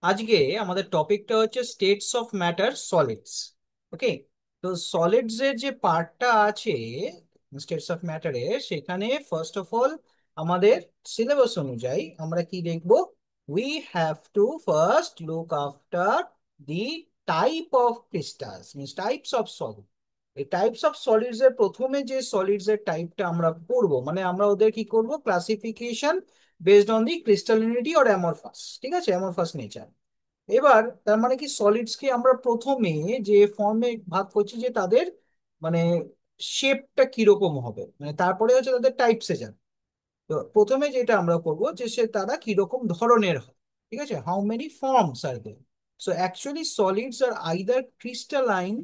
আজকে আমাদের টপিকটা হচ্ছে স্টেটস অফ ম্যাটার সলিডস। ওকে। তো সলিডস এর যে পার্টটা আছে স্টেটস অফ ম্যাটারে, সেখানে ফার্স্ট অফ অল আমাদের সিলেবাস অনুযায়ী আমরা কি দেখব? We have to first look after the type of crystals, means types of solid. এই টাইপস অফ সলিডস এর প্রথমে যে সলিডস এর টাইপটা আমরা পড়বো, মানে আমরা ওদের কি করব, classification based on the crystallinity or amorphous. ঠিক আছে, অ্যামরফাস নেচার। এবার তার মানে কি, সলিডস কে আমরা প্রথমে যে ফর্মে ভাগ করছি, যে তাদের মানে শেপটা কিরকম হবে, মানে তারপরে হচ্ছে তাদের টাইপসে যান। তো প্রথমে যেটা আমরা করব, যে তারা কিরকম ধরনের হয়। ঠিক আছে, how many forms are they. So actually solids are either crystalline.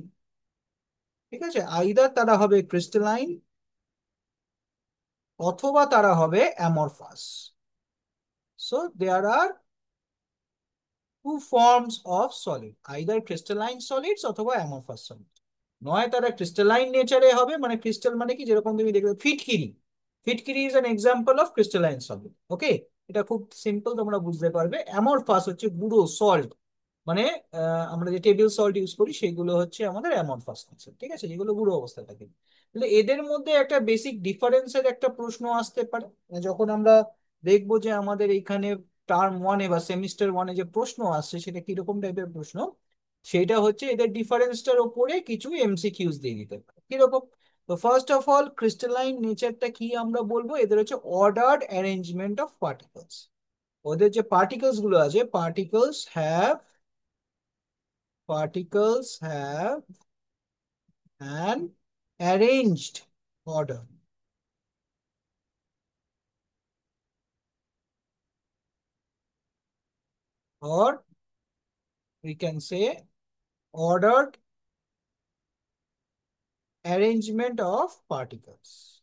ঠিক আছে, আইদার তারা হবে ক্রিস্টালাইন অথবা তারা হবে amorphous. So there are two forms of solid, either crystalline solids অথবা অ্যামরফাস সলিড। নয় তারা ক্রিস্টালাইন নেচারে হবে, মানে ক্রিস্টাল মানে কি, যেরকম তুমি দেখবে ফিটকিরি। ফিটকিরি is an example of crystalline solid. Okay, এটা খুব সিম্পল, তোমরা বুঝতে পারবে। অ্যামরফাস হচ্ছে গুঁড়ো সল্ট, মানে আমরা যে টেবিল সল্ট ইউজ করি সেগুলো হচ্ছে আমাদের অ্যামরফাস নেচার। ঠিক আছে, যেগুলো গুঁড়ো অবস্থায় থাকে। তাহলে এদের মধ্যে একটা বেসিক ডিফারেন্সের একটা প্রশ্ন আসতে পারে, যখন আমরা দেখবো যে আমাদের এইখানে টার্ম ওয়ানে বা সেমিস্টার ওয়ানে যে প্রশ্ন আসছে সেটা কিরকম টাইপের প্রশ্ন। সেটা হচ্ছে এদের ডিফারেন্সটার উপরে কিছু এমসিকিউজ দিয়ে দিতে পারে। কিরকম? তো ফার্স্ট অফ অল, ক্রিস্টালাইন নেচারটা কি আমরা বলবো, এদের হচ্ছে অর্ডার্ড অ্যারেঞ্জমেন্ট অফ পার্টিকলস। ওদের যে পার্টিকলস গুলো আছে, particles have an arranged order, or we can say ordered arrangement of particles.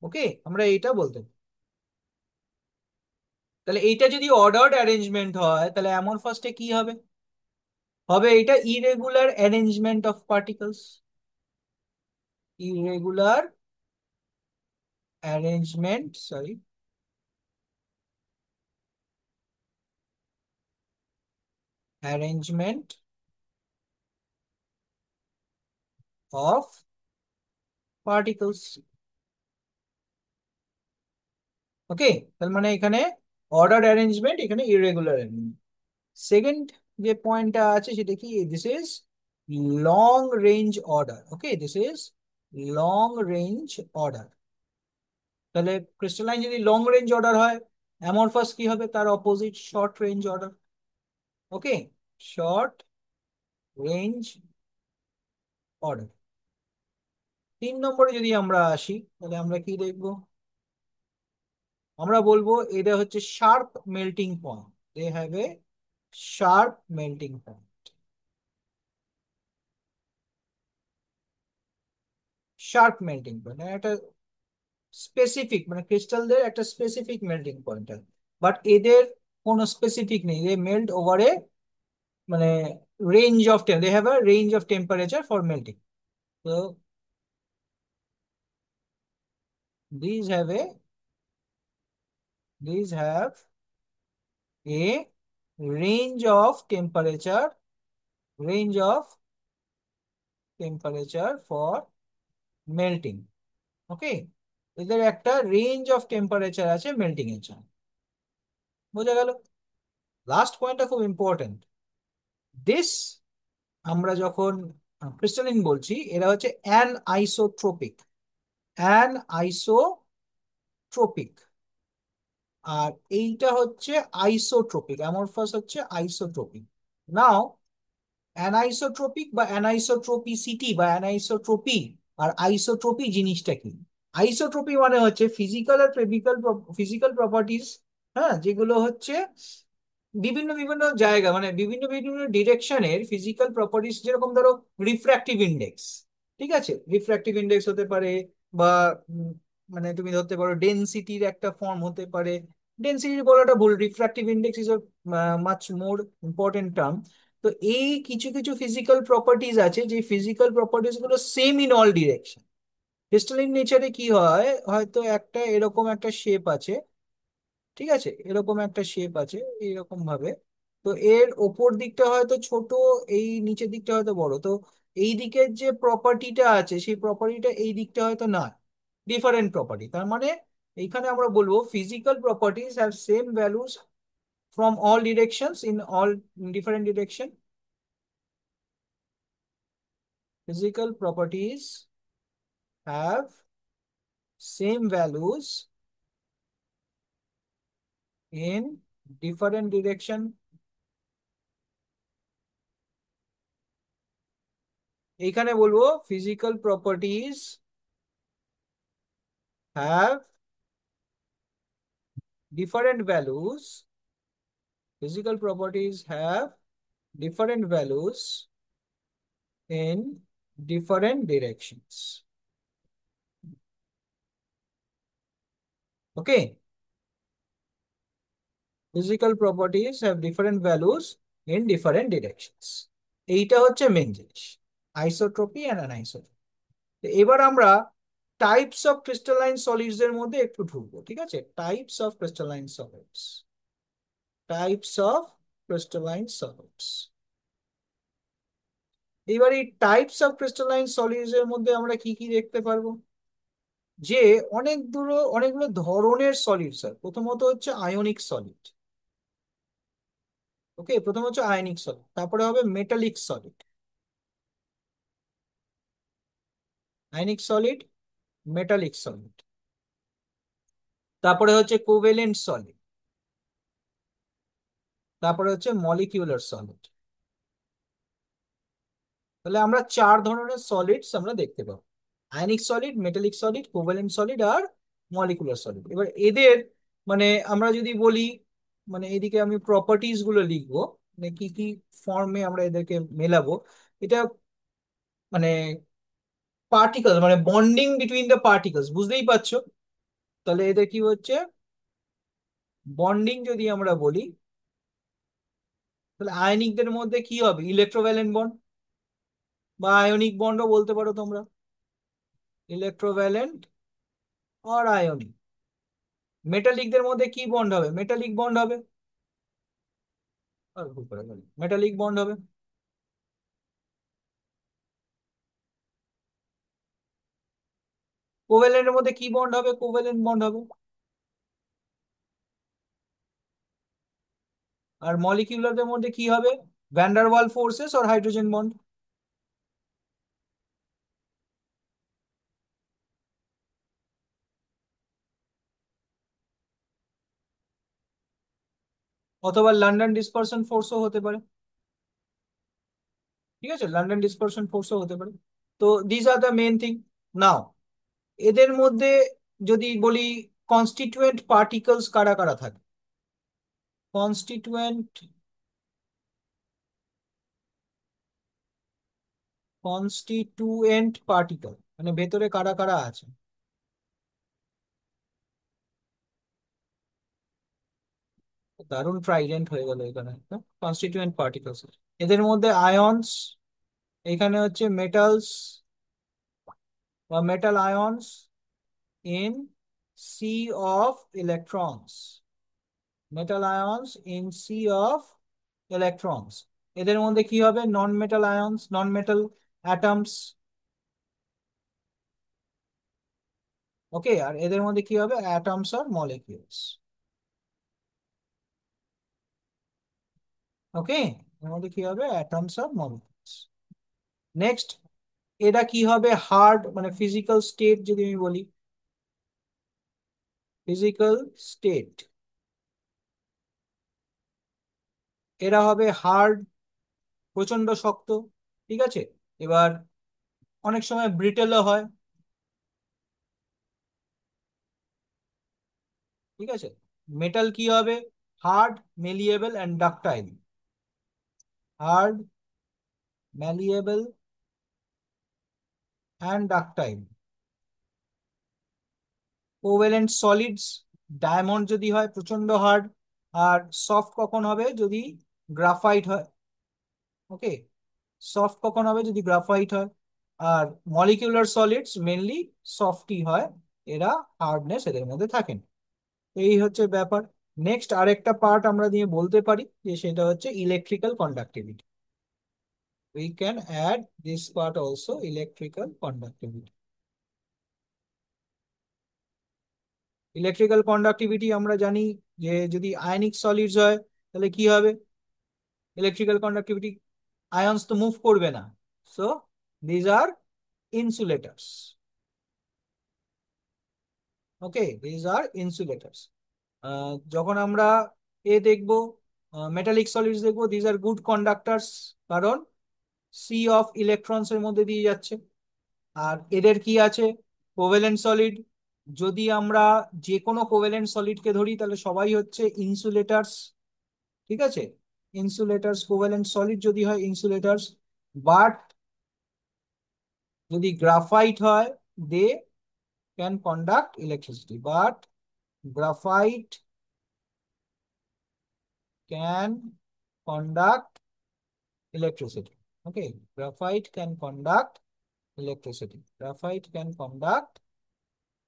ওকে, আমরা এইটা বলতে পারি। তাহলে এইটা যদি অর্ডার্ড অ্যারেঞ্জমেন্ট হয়, তাহলে এমন ফার্স্টে কি হবে? হবে এটা irregular arrangement of particles. Irregular arrangement, sorry, arrangement of particles. Okay, তার মানে এখানে অর্ডার্ড অ্যারেঞ্জমেন্ট, এখানে ইরেগুলার অ্যারেঞ্জমেন্ট। সেকেন্ড যে পয়েন্টটা আছে সেটা কি, this is long range order. Okay, this is long range order. তাহলে ক্রিস্টালাইন যদি লং রেঞ্জ অর্ডার হয়, অ্যামরফাস কি হবে, তার opposite, short range order. Okay, short range order. 3 নম্বরে যদি আমরা আসি, তাহলে আমরা কি দেখবো? আমরা বলবো এটা হচ্ছে sharp melting point. They have a sharp melting point. Sharp melting point একটা স্পেসিফিক, মানে ক্রিস্টালদের একটা স্পেসিফিক মেল্টিং পয়েন্ট আছে, বাট এদের কোনো স্পেসিফিক নেই। দে মেল্ট ওভার এ, মানে range of they have a range of temperature for melting. তো these have a these have a range of temperature for melting. ওকে, এদের একটা রেঞ্জ অফ টেম্পারেচার আছে melting এর জন্য। বোঝা গেল? লাস্ট পয়েন্টটা খুব ইম্পর্টেন্ট। দিস, আমরা যখন ক্রিস্টালিন বলছি, এরা হচ্ছে অ্যান আইসোট্রপিক। Anisotropic. আর এইটা হচ্ছে আইসোট্রপিক, অ্যামরফাস হচ্ছে আইসোট্রপিক। নাও অ্যানাইসোট্রপিক বা অ্যানাইসোট্রপিসিটি বা অ্যানাইসোট্রপি আর আইসোট্রপি জিনিসটা কি? আইসোট্রপি মানে হচ্ছে ফিজিক্যাল আর ফিজিক্যাল প্রপার্টিজ, হ্যাঁ, যেগুলো হচ্ছে বিভিন্ন বিভিন্ন জায়গা, মানে বিভিন্ন বিভিন্ন ডিরেকশনের ফিজিক্যাল প্রপার্টিস। যেরকম ধরো রিফ্র্যাক্টিভ ইন্ডেক্স। ঠিক আছে, রিফ্র্যাক্টিভ ইন্ডেক্স হতে পারে, বা উম, মানে তুমি ধরতে পারো ডেনসিটির একটা ফর্ম হতে পারে। ডেনসিটি বলাটা ভুল, refractive index is much more important term. তো এই কিছু কিছু ফিজিক্যাল প্রপার্টিজ আছে, যে ফিজিক্যাল প্রপার্টিজ গুলো same in all direction. Crystalline নেচারে কি হয়, হয়তো একটা এরকম একটা শেপ আছে, ঠিক আছে, এরকম একটা শেপ আছে এইরকম ভাবে। তো এর ওপর দিকটা হয়তো ছোট, এই নিচের দিকটা হয়তো বড়। তো এই দিকের যে প্রপার্টিটা আছে সেই প্রপার্টিটা এই দিকটা হয়তো না, ডিফারেন্ট প্রপার্টি। তার মানে এইখানে আমরা বলবো physical properties have same values from all directions in all different direction. Physical properties have same values in different direction. এইখানে বলবো physical properties have different values. Physical properties have different values in different directions. Okay. Physical properties have different values in different directions. এইটা হচ্ছে main জিনিস, isotropy and অ্যানাইসোট্রপি। এবার আমরা types of crystalline solids এর মধ্যে একটু ঢুকবো, ঠিক আছে? Types of crystalline solids, types of crystalline solids. এবার এই টাইপস অফ ক্রিস্টালাইন সলিডস এর মধ্যে আমরা কি কি দেখতে পারবো? যে অনেকগুলো ধরনের সলিডস হয়। প্রথমত হচ্ছে আয়নিক সলিড। ওকে, প্রথম হচ্ছে আয়নিক সলিড, তারপরে হবে metallic solid, ionic solid, metallic solid, তারপরে হচ্ছে কোভ্যালেন্ট সলিড, তারপরে হচ্ছে মলিকিউলার সলিড। তাহলে আমরা চার ধরনের সলিডস আমরা দেখতে পাবো: ionic solid, metallic solid, covalent solid আর মলিকুলার সলিড। এবার এদের মানে আমরা যদি বলি, মানে এদিকে আমি প্রপার্টিজ গুলো লিখবো, মানে কি কি ফর্মে আমরা এদেরকে মেলাবো। এটা মানে পার্টিকলস, মানে বন্ডিং বিটুইন দ্য পার্টিকলস, বুঝতেই পারছো। তাহলে এদের কি হচ্ছে, বন্ডিং যদি আমরা বলি, তাহলে আয়নিকদের মধ্যে কি হবে, ইলেকট্রোভ্যালেন্ট বন্ড, বা আয়নিক বন্ডও বলতে পারো তোমরা, ইলেকট্রোভ্যালেন্ট আর আয়নিক। মেটালিকদের মধ্যে কি বন্ড হবে, মেটালিক বন্ড হবে, আর ভুল করে গেলাম, মেটালিক বন্ড হবে। কোভ্যালেন্টের মধ্যে কি বন্ড হবে, কোভ্যালেন্ট বন্ড হবে। আর মলিকিউলারদের মধ্যে কি হবে, ভ্যান ডার ওয়াল ফোর্সেস আর হাইড্রোজেন বন্ড। অথবা লন্ডন ডিসপারশন ফোর্সও হতে পারে, ঠিক আছে, লন্ডন ডিসপারশন ফোর্সও হতে পারে। তো this are the main thing. Now এদের মধ্যে যদি বলি কনস্টিটিউয়েন্ট পার্টিকলস কারা কারা থাকে, কনস্টিটিউয়েন্ট, কনস্টিটিউয়েন্ট পার্টিকেল মানে ভেতরে কারা কারা আছে। দারুণ ট্রাইডেন্ট হয়ে গেল এখানে, কনস্টিটিউয়েন্ট পার্টিকলস। এদের মধ্যে আয়নস, এখানে হচ্ছে মেটালস বা metal ions in sea of electrons, metal ions in sea of electrons. এদের মধ্যে কি হবে, non metal ions, non metal atoms. Okay, আর এদের মধ্যে কি হবে, অ্যাটমস আর মলিকিউলস। ওকে, এর মধ্যে কি হবে, অ্যাটমস আর মলিকিউলস। নেক্সট, এটা কি হবে, হার্ড মানে ফিজিক্যাল স্টেট যদি আমি বলি, ফিজিক্যাল স্টেট, এরা হবে হার্ড, প্রচন্ড শক্ত, ঠিক আছে। এবার অনেক সময় ব্রিটেলও হয়, ঠিক আছে। মেটাল কি হবে, hard, malleable and ductile, hard, malleable and ductile. Covalent solids, diamond যদি হয় প্রচন্ড হার্ড, আর সফট কখন হবে, যদি গ্রাফাইট হয়। ওকে, সফট কখন হবে, যদি গ্রাফাইট হয়। আর মলিকিউলার সলিডস মেনলি সফটই হয়, এরা হার্ডনেস এদের মধ্যে থাকে না। এই হচ্ছে ব্যাপার। নেক্সট আরেকটা পার্ট আমরা দিয়ে বলতে পারি যে সেটা হচ্ছে electrical conductivity. We can add this part also, electrical conductivity. Electrical conductivity আমরা জানি যে যদি আয়নিক সলিডস হয় তাহলে কি হবে, ইলেকট্রিক্যাল কন্ডাক্টিভিটি, আয়ন্স তো মুভ করবে না। So these are insulators. Okay, these are insulators. যখন আমরা দেখবো মেটালিক সলিডস দেখবো, দিজ আর গুড কন্ডাক্টরস, কারণ সি অফ ইলেকট্রনস এর মধ্যে দিয়ে যাচ্ছে। আর এদের কি আছে, কোভ্যালেন্ট সলিড। যদি আমরা যে কোনো কোভ্যালেন্ট সলিডকে ধরি তাহলে সবাই হচ্ছে ইনসুলেটরস। ঠিক আছে, ইনসুলেটরস, কোভ্যালেন্ট সলিড যদি হয় ইনসুলেটরস। বাট যদি গ্রাফাইট হয়, they can conduct electricity, but graphite can conduct electricity. Okay, graphite can conduct electricity. Graphite can conduct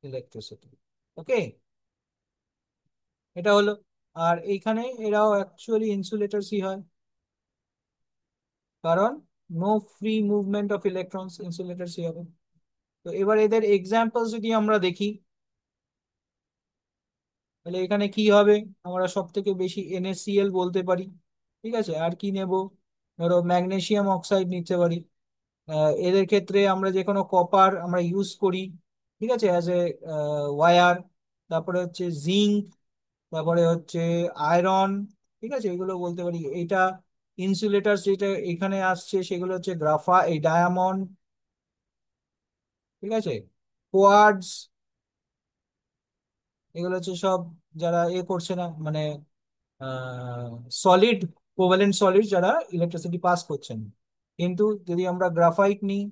electricity. Okay, এটা হলো। আর এইখানে এরাও অ্যাকচুয়ালি ইনসুলেটরসই হয়, কারণ no free movement of electrons, ইনসুলেটরসই হবে। তো এবার এদের এক্সাম্পল যদি আমরা দেখি তাহলে এখানে কি হবে, আমরা সব থেকে বেশি NaCl বলতে পারি। ঠিক আছে, আর কি নেব, ধরো ম্যাগনেসিয়াম অক্সাইড নিতে পারি। এদের ক্ষেত্রে আমরা যে কোনো কপার আমরা ইউজ করি, ঠিক আছে, অ্যাজ এ ওয়ার। তারপরে হচ্ছে জিঙ্ক, তারপরে হচ্ছে আয়রন। ঠিক আছে, এগুলো বলতে পারি। এটা ইনসুলেটার যেটা এখানে আসছে সেগুলো হচ্ছে এই ডায়ামন্ড। ঠিক আছে, কোয়ার্টজ, এগুলো হচ্ছে সব যারা করছে না, মানে সলিড, কোভ্যালেন্ট সলিড যারা ইলেকট্রিসিটি পাস করছেন। কিন্তু যদি আমরা গ্রাফাইট নিই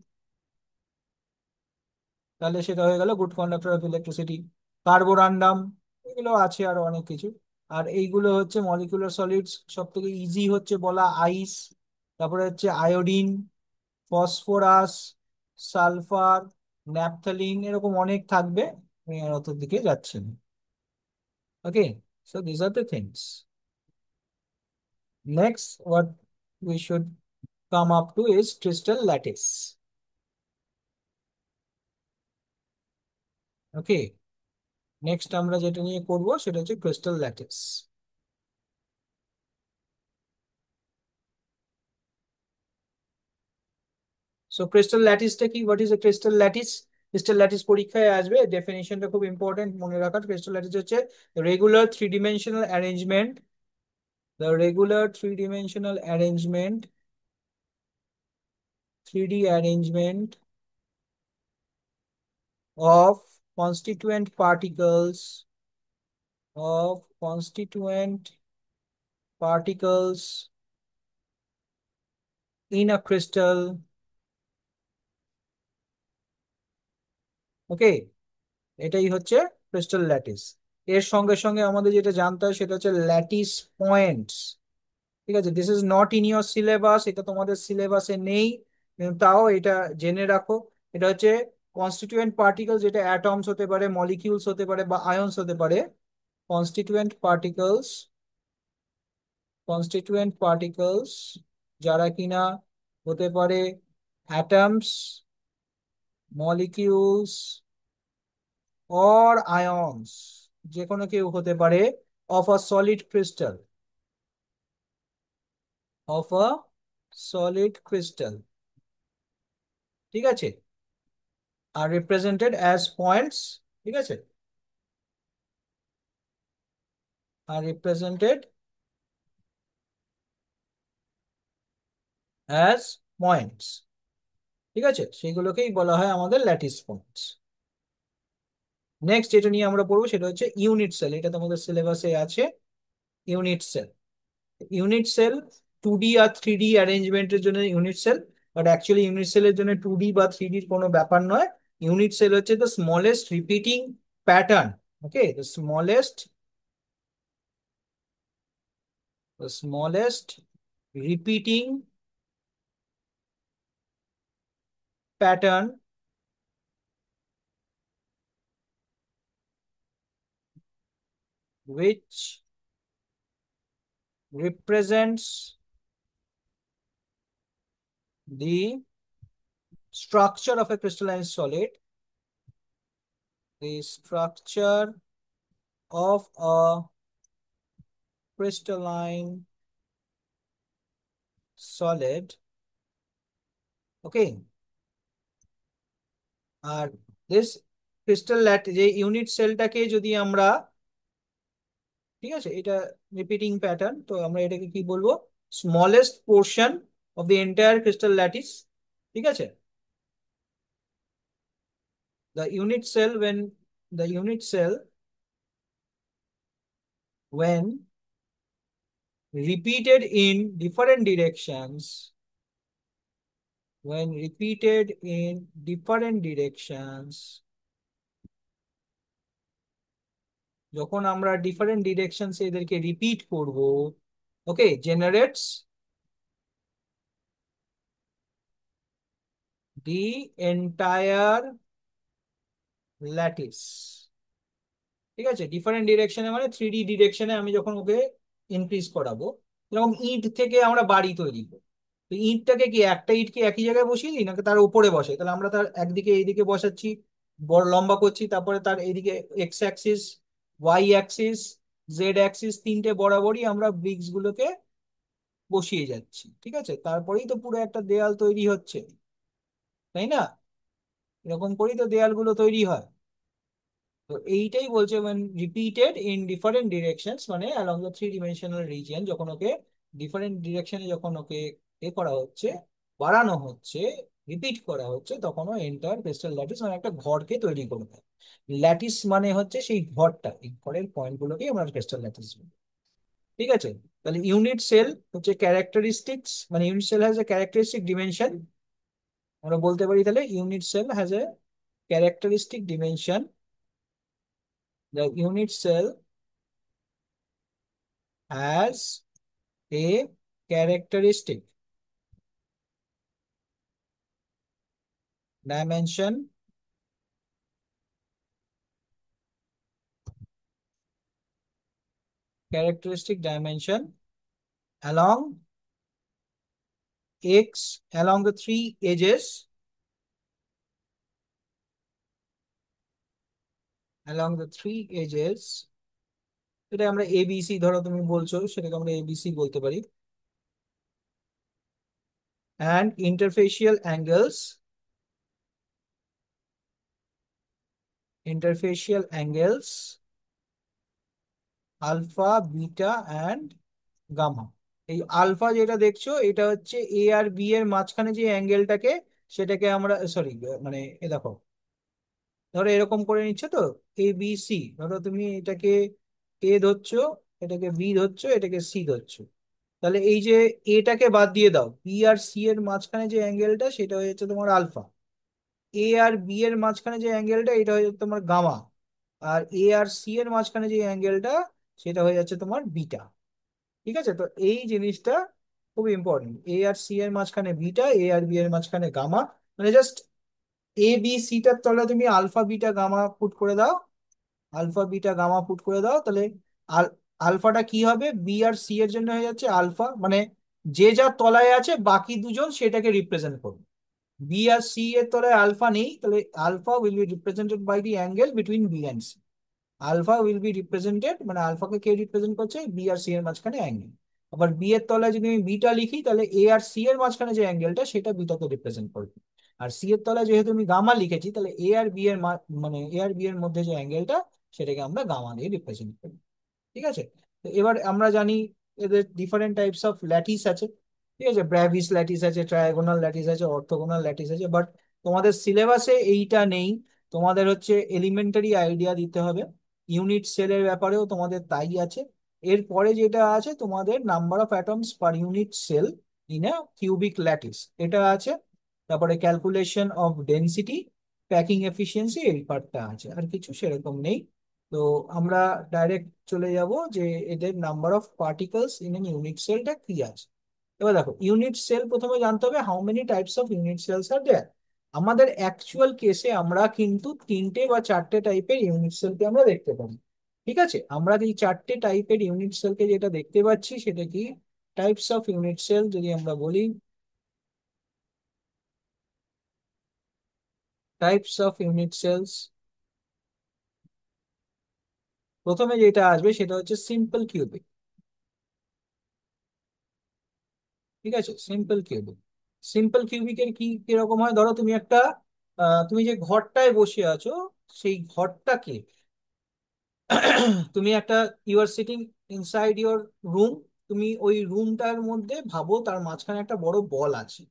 তাহলে সেটা হয়ে গেল good conductor of electricity. Carborundum, এগুলো আছে আরো অনেক কিছু। আর এইগুলো হচ্ছে মলিকুলার সলিডস, সব থেকে ইজি হচ্ছে বলা আইস। তারপরে হচ্ছে আয়োডিন, ফসফরাস, সালফার, ন্যাপথালিন, এরকম অনেক থাকবে, আমি আর অত দিকে যাচ্ছি না। Okay, so this are the things. Next what we should come up to is crystal lattice. Okay, next আমরা যেটা নিয়ে করব সেটা হচ্ছে ক্রিস্টাল ল্যাটিস। সো ক্রিস্টাল ল্যাটিসটা কি, what is a crystal lattice? Crystal lattice পরীক্ষায় আসবে, ডেফিনিশনটা খুব ইম্পর্টেন্ট মনে রাখার। ক্রিস্টাল ল্যাটিস হচ্ছে regular three dimensional arrangement, the regular three-dimensional arrangement, 3D arrangement of constituent particles, of constituent particles in a crystal. ওকে, এটাই হচ্ছে ক্রিস্টাল ল্যাটিস। এর সঙ্গে সঙ্গে আমাদের যেটা জানতে হয় সেটা হচ্ছে ল্যাটিস পয়েন্টস। ঠিক আছে, this is not in your syllabus, এটা তোমাদের সিলেবাসে নেই, কিন্তু তাও এটা জেনে রাখো। এটা হচ্ছে কনস্টিটিউয়েন্ট পার্টিকেল, যেটা অ্যাটমস হতে পারে, মলিকিউলস হতে পারে, বা আয়নস হতে পারে। কনস্টিটিউয়েন্ট পার্টিকেলস, কনস্টিটিউয়েন্ট পার্টিকেলস যারা কিনা হতে পারে অ্যাটমস, মলিকিউলস অর আয়নস, যে কোনো কেউ হতে পারে, of a solid crystal, of a solid crystal. ঠিক আছে, আর রিপ্রেজেন্টেড অ্যাজ পয়েন্টস। ঠিক আছে, আর রিপ্রেজেন্টেড অ্যাজ পয়েন্টস। ঠিক আছে, সেগুলোকেই বলা হয় আমাদের ল্যাটিস পয়েন্টস। নেক্সট যেটা নিয়ে আমরা পড়বো সেটা হচ্ছে ইউনিট সেল, এটা তোমাদের সিলেবাসে আছে। Unit cell, unit cell 2D আর 3D অ্যারেঞ্জমেন্টের জন্য unit cell, but actually unit সেলের জন্য 2D বা 3Dর কোনো ব্যাপার নয়। ইউনিট সেল হচ্ছে the smallest repeating pattern. Okay, the smallest repeating pattern which represents the structure of a crystalline solid, the structure of a crystalline solid. Okay. আর this crystal যে ইউনিট সেলটাকে যদি আমরা, ঠিক আছে, এটা রিপিটিং প্যাটার্ন, তো আমরা এটাকে কি বলবো, smallest portion of the entire crystal lattice. ঠিক আছে, the unit cell the unit cell when repeated in different directions, when repeated in different directions, যখন আমরা ডিফারেন্ট ডিরেকশনস এদেরকে রিপিট করব, ওকে, জেনারেটস দি এন্টায়ার ল্যাটিস। ঠিক আছে, ডিফারেন্ট ডিরেকশনে মানে 3D ডিরেকশনে আমি যখন ওকে ইনক্রিজ করাবো, যেরকম ইট থেকে আমরা বাড়ি তৈরি করি, তো ইটটাকে কি একটা ইট কি একই জায়গায় বসিয়ে দিই নাকি তার উপরে বসে, তাহলে আমরা তার একদিকে এইদিকে বসাচ্ছি, বড় লম্বা করছি, তারপরে তার এইদিকে X axis, Y axis, Z axis, তিনটে বরাবরই আমরা ব্রিক্স গুলোকে বসিয়ে যাচ্ছি। ঠিক আছে, তারপরেই তো পুরো একটা দেয়াল তৈরি হচ্ছে, তাই না? এরকম করেই তো দেয়ালগুলো তৈরি হয়। তো এইটাই বলছে when repeated in different directions, মানে along the three dimensional region, যখন ওকে ডিফারেন্ট ডিরেকশনে যখন ওকে করা হচ্ছে, বাড়ানো হচ্ছে, রিপিট করা হচ্ছে, তখন ও এন্টার ক্রিস্টাল ল্যাটিস মানে একটা ঘরকে তৈরি করে দেয়। ল্যাটিস মানে হচ্ছে সেই ঘরটা, এই ঘরের পয়েন্ট গুলোকে আমরা ক্রিস্টাল ল্যাটিস বলি। ঠিক আছে, তাহলে ইউনিট সেল হচ্ছে ক্যারেক্টারিস্টিক্স, মানে unit cell has a characteristic dimension. আমরা বলতে পারি তাহলে unit cell has a characteristic dimension, the unit cell has a characteristic dimension characteristic dimension along x, along the three edges, along the three edges, এটা আমরা ABC, ধরো তুমি বলছো সেটাকে আমরা এবিসি বলতে পারি, and interfacial angles, interfacial angles alpha, beta and gamma. এই আলফা যেটা দেখছো এটা হচ্ছে এ আর বি এর মাঝখানে যে অ্যাঙ্গেলটাকে, সেটাকে আমরা, সরি, মানে এ দেখো, ধরো এরকম করে নিচ্ছ তো, এ বি সি, ধরো তুমি এটাকে এ ধরছো, এটাকে বি ধরছো, এটাকে সি ধরছো, তাহলে এই যে এটাকে বাদ দিয়ে দাও, বি আর সি এর মাঝখানে যে অ্যাঙ্গেলটা সেটা হচ্ছে তোমার আলফা, এ আর বি এর মাঝখানে যে অ্যাঙ্গেলটা এটা হয়ে যাচ্ছে তোমার গামা, আর এ আর সি এর মাঝখানে যে অ্যাঙ্গেলটা সেটা হয়ে যাচ্ছে তোমার বিটা। ঠিক আছে, তো এই জিনিসটা খুব ইম্পর্টেন্ট, এ আর সি এর মাঝখানে বিটা, এ আর বি এর মাঝখানে গামা, মানে জাস্ট এ বি সিটার তলে তুমি আলফা বিটা গামা পুট করে দাও, আলফা বিটা গামা পুট করে দাও, তাহলে আল আলফাটা কি হবে, বি আর সি এর জন্য হয়ে যাচ্ছে আলফা, মানে যে যার তলায় আছে বাকি দুজন সেটাকে রিপ্রেজেন্ট করবে। বি আর সি এর তলায় আলফা নেই, তাহলে alpha will be represented by the angle between B and C. Alpha will be represented, মানে আলফাকে কে রিপ্রেজেন্ট করছে, বি আর সি এর মাঝখানে অ্যাঙ্গেল। আবার বি এর তলায় যদি আমি বিটা লিখি, তাহলে এ আর সি এর মাঝখানে যে অ্যাঙ্গেলটা সেটা বিটাকে রিপ্রেজেন্ট করবে। আর সি এর তলায় যেহেতু আমি গামা লিখেছি, তাহলে এ আর বি এর মানে এ আর বি এর মধ্যে যে অ্যাঙ্গেলটা সেটাকে আমরা গামা দিয়ে রিপ্রেজেন্ট করি। ঠিক আছে, তো এবার আমরা জানি এদের ডিফারেন্ট টাইপস অফ ল্যাটিস আছে। ঠিক আছে, ব্র্যাভিস ল্যাটিস আছে, ট্রায়াগোনাল ল্যাটিস আছে, অর্থোগোনাল ল্যাটিস আছে, বাট তোমাদের সিলেবাসে এইটা নেই। তোমাদের হচ্ছে এলিমেন্টারি আইডিয়া দিতে হবে। ইউনিট সেলের ব্যাপারেও তোমাদের তাই আছে। এরপরে যেটা আছে তোমাদের number of atoms per unit cell in a cubic lattice, এটা আছে। তারপরে calculation of density, packing efficiency, এই পার্টটা আছে, আর কিছু সেরকম নেই। তো আমরা ডাইরেক্ট চলে যাব যে এদের number of particles in an unit সেলটা কি আছে। এবার দেখো, ইউনিট সেল প্রথমে জানতে হবে how many types of unit cells are there. আমাদের অ্যাকচুয়াল কেসে আমরা কিন্তু তিনটে বা চারটে টাইপের ইউনিট সেলকে আমরা দেখতে পারি। ঠিক আছে, আমরা এই চারটে টাইপের ইউনিট সেলকে যেটা দেখতে পাচ্ছি সেটা কি, টাইপস অফ ইউনিট সেল যদি আমরা বলি, টাইপস অফ ইউনিট সেলস, প্রথমে যেটা আসবে সেটা হচ্ছে সিম্পল কিউবিক। ঠিক আছে, সিম্পল কিউবিক। সিম্পল কিউবিকের কি কিরকম হয়, ধরো তুমি একটা তুমি যে ঘরটায় বসে আছো সেই ঘরটাকে তুমি একটা, you are sitting inside your room, তুমি ওই রুমটার মধ্যে ভাবো তার মাঝখানে একটা বড় বল আছে।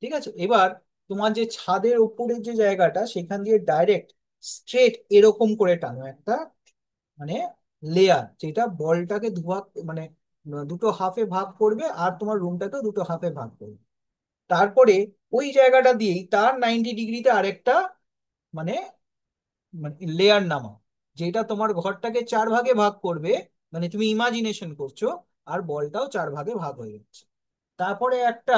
ঠিক আছে, এবার তোমার যে ছাদের উপরের যে জায়গাটা সেখান দিয়ে ডাইরেক্ট স্ট্রেট এরকম করে টানো একটা, মানে লেয়ার যেটা বলটাকে দুভাগ, মানে দুটো হাফে ভাগ করবে আর তোমার রুমটাকেও দুটো হাফে ভাগ করবে। তারপরে ওই জায়গাটা দিয়েই তার 90 ডিগ্রিতে আরেকটা, মানে লেয়ার নামাও, যেটা তোমার ঘরটাকে চার ভাগে ভাগ করবে, মানে তুমি ইমাজিনেশন করছো, আর বলটাও চার ভাগে ভাগ হয়ে যাচ্ছে। তারপরে একটা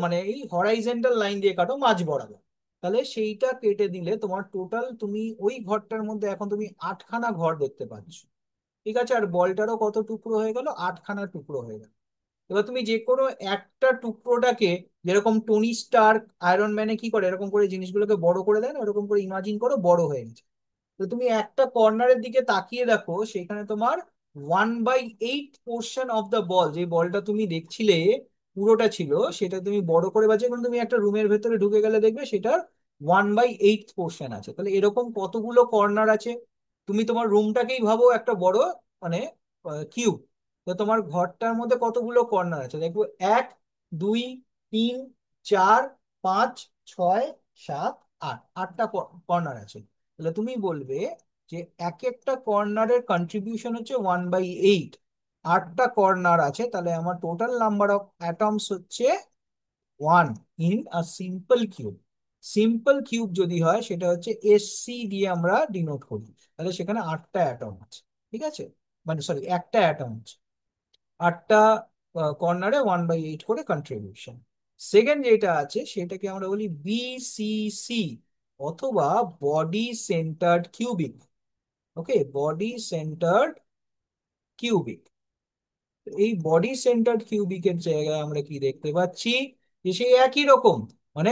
মানে এই হরাইজন্টাল লাইন দিয়ে কাটো মাঝ বরাবর, তাহলে সেইটা কেটে দিলে তোমার টোটাল, তুমি ওই ঘরটার মধ্যে এখন তুমি আটখানা ঘর দেখতে পাচ্ছ। ঠিক আছে, আর বলটারও কত টুকরো হয়ে গেল, আটখানা টুকরো হয়ে গেল। এবার তুমি যে কোনো একটা টুকরোটাকে, যেরকম টনি স্টার্ক আয়রন ম্যানে কি করে এরকম করে জিনিসগুলোকে বড় করে দেয় না, এরকম করে ইমাজিন করো বড় হয়ে গেছে। তো তুমি একটা কর্নারের দিকে তাকিয়ে দেখো, সেখানে তোমার 1/8 পোর্শন অফ দ্য বল, যে বলটা তুমি দেখছিলে পুরোটা ছিল, সেটা তুমি বড় করে, বা যে কোনো তুমি একটা রুমের ভেতরে ঢুকে গেলে দেখবে সেটার 1/8 পোর্শন আছে। তাহলে এরকম কতগুলো কর্নার আছে, তুমি তোমার রুমটাকেই ভাবো একটা বড়, মানে কিউব। তো তোমার ঘরটার মধ্যে কতগুলো কর্নার আছে দেখো, 1, 2, 3, 4, 5, 6, 7, 8, আটটা কর্নার আছে। তাহলে তুমি বলবে যে এক একটা কর্নারের কন্ট্রিবিউশন হচ্ছে 1/8, আটটা কর্নার আছে, তাহলে আমার টোটাল নাম্বার অফ অ্যাটমস হচ্ছে 1 in a simple cube. Simple cube যদি হয় সেটা হচ্ছে SC দিয়ে আমরা ডিনোট করি, তাহলে সেখানে আটটা অ্যাটম আছে। ঠিক আছে, মানে সরি, একটা অ্যাটম আছে, আটটা কর্নারে 1/8 করে কন্ট্রিবিউশন। সেকেন্ড যেটা আছে সেটাকে আমরা বলি BCC, অথবা বডি সেন্টার্ড কিউবিক। ওকে, বডি সেন্টার্ড কিউবিক। এই বডি সেন্টার্ড কিউবিকের জায়গায় আমরা কি দেখতে পাচ্ছি, যে সেই একই রকম, মানে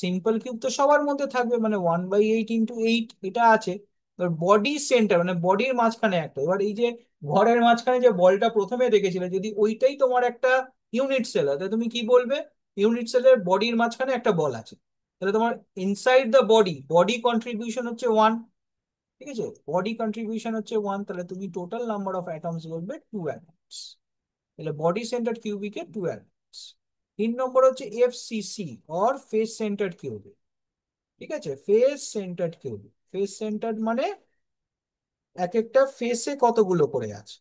সিম্পল কিউব তো সবার মধ্যে থাকবে, মানে 1/8 × 8 এটা আছে। বডি সেন্টার মানে বডির মাঝখানে একটা, এবার এই যে ঘরের মাঝখানে যে বলটা প্রথমে দেখেছিলে, যদি ওইটাই তোমার একটা ইউনিট সেল হয়, তাহলে তুমি কি বলবে, ইউনিট সেলের বডির মাঝখানে একটা বল আছে, তাহলে তোমার inside the body, body contribution হচ্ছে 1। ঠিক আছে, বডি কন্ট্রিবিউশন হচ্ছে 1, তাহলে তুমি টোটাল নাম্বার অফ অ্যাটমস বলবে 2 অ্যাটমস। তাহলে বডি সেন্টার কিউবিকে 2 অ্যাটমস। 3 নম্বর হচ্ছে FCC, or face centred cubic. ঠিক আছে, face centred cubic, face centred মানে এক একটা ফেসে কতগুলো করে আছে,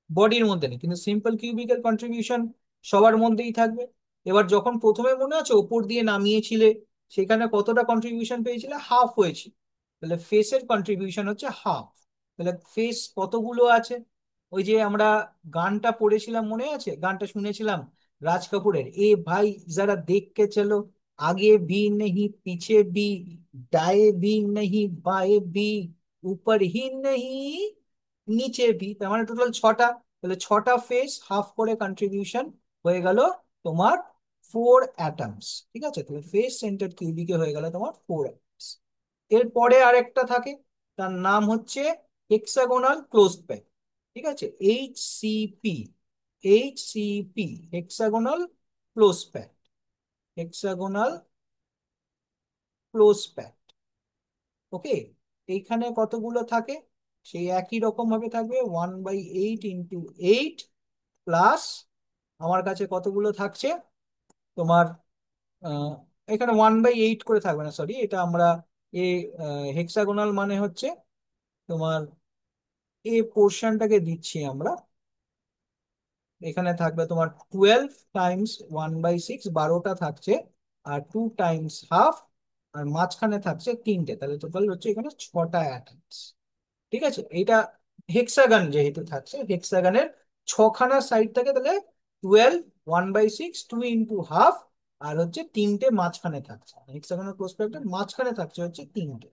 বডির মধ্যে নেই, কিন্তু সিম্পল কিউবিকের কন্ট্রিবিউশন সবার মধ্যেই থাকবে। এবার যখন প্রথমে মনে আছে ওপর দিয়ে নামিয়েছিলে, সেখানে কতটা কন্ট্রিবিউশন পেয়েছিলে, হাফ হয়েছিল, তাহলে ফেসের কন্ট্রিবিউশন হচ্ছে হাফ। তাহলে ফেস কতগুলো আছে, ওই যে আমরা গানটা পড়েছিলাম মনে আছে, গানটা শুনেছিলাম রাজ কাপুরের, এ ভাই যারা দেখ কে চলো, আগে भी नहीं पीछे भी, दाएं भी नहीं बाएं भी, ऊपर ही नहीं নিচে ভি, তার মানে টোটাল ছটা। তাহলে ছটা ফেস হাফ করে কন্ট্রিবিউশন হয়ে গেল তোমার 4 অ্যাটমস। ঠিক আছে, তাহলে ফেস সেন্টার কিউবিকে হয়ে গেল তোমার 4 অ্যাটমস। এরপরে আরেকটা থাকে, তার নাম হচ্ছে হেক্সাগোনাল ক্লোজড প্যাক। ঠিক আছে, HCP, HCP, hexagonal close pack, hexagonal close pack. Okay, এইখানে কতগুলো থাকে, সেই একই রকম ভাবে থাকবে 1/8 × 8 প্লাস, আমার কাছে কতগুলো থাকছে তোমার, আহ, এখানে 1/8 করে থাকবে না, সরি, এটা আমরা এ হেক্সাগোনাল মানে হচ্ছে তোমার এ পোর্শনটাকে দিচ্ছি আমরা, এখানে থাকবে তোমার 12 × 1/6, 12টা থাকছে, আর 2 × ½ আর মাঝখানে থাকছে তিনটে, তাহলে টোটাল হচ্ছে এখানে 6টা অ্যাটমস। ঠিক আছে, এইটা হেক্সাগন যেহেতু থাকছে, হেক্সাগনের ছখানা সাইড থাকে, তাহলে 12, 1/6, 2 × ½ আর হচ্ছে তিনটে মাঝখানে থাকছে, হেক্সাগনের ক্লোজ প্যাকেটের মাঝখানে থাকছে হচ্ছে তিনটে।